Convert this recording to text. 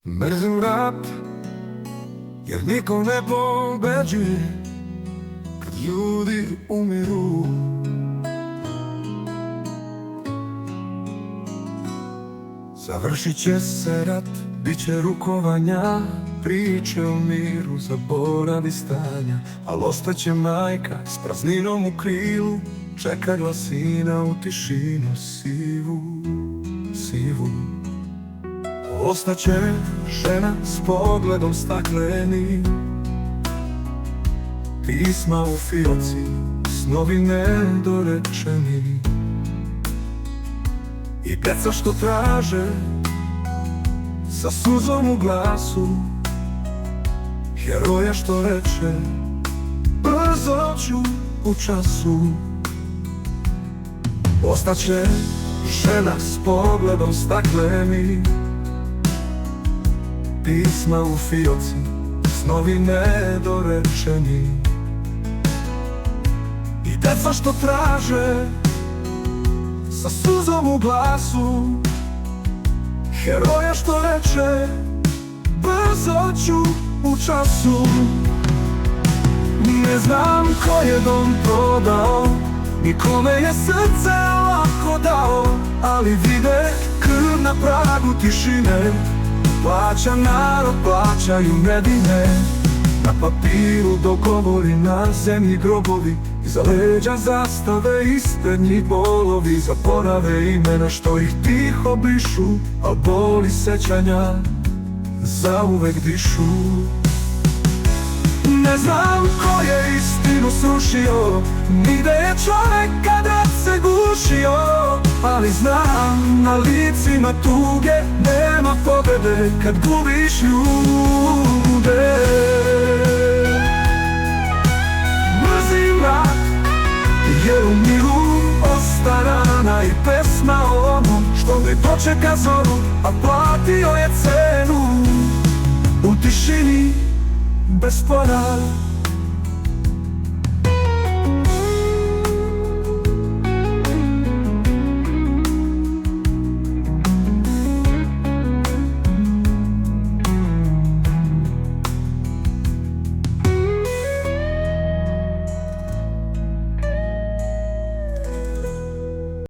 Mrzim rap, jer niko ne pobeđuje kad ljudi umiru. Završit će se rat, bit će rukovanja, priče o miru, zaboravi stanja. Al ostaće majka s prazninom u krilu, čeka glasina u tišinu sivu, sivu. Ostaće žena s pogledom staklenim, pisma u fioci, snovi nedorečeni. I deca što traže, sa suzom u glasu, heroja što reče, brzo ću u času. Ostaće žena s pogledom staklenim, pisma u fioci, snovi nedorečeni. I deca što traže, sa suzom u glasu, heroja što reče, brzo ću u času. Ne znam ko je dom prodao, nikome je srce lako dao, ali vide krv na pragu tišine. Plaća narod, plaćaju medine, na papiru dogovori, na zemlji grobovi, iza leđa zastave, ispred njih bolovi. Zaborave imena što ih tiho brišu, al boli sećanja zauvek dišu. Ne znam ko je istinu srušio, nigde je čovek kad rat se gušio, ali znam na licima tuge nema pobede kad gubiš ljude. Mrzim rat, jer u miru osta rana i pesma o onom što ne dočeka zoru, a platio je cenu u tišini bez spora.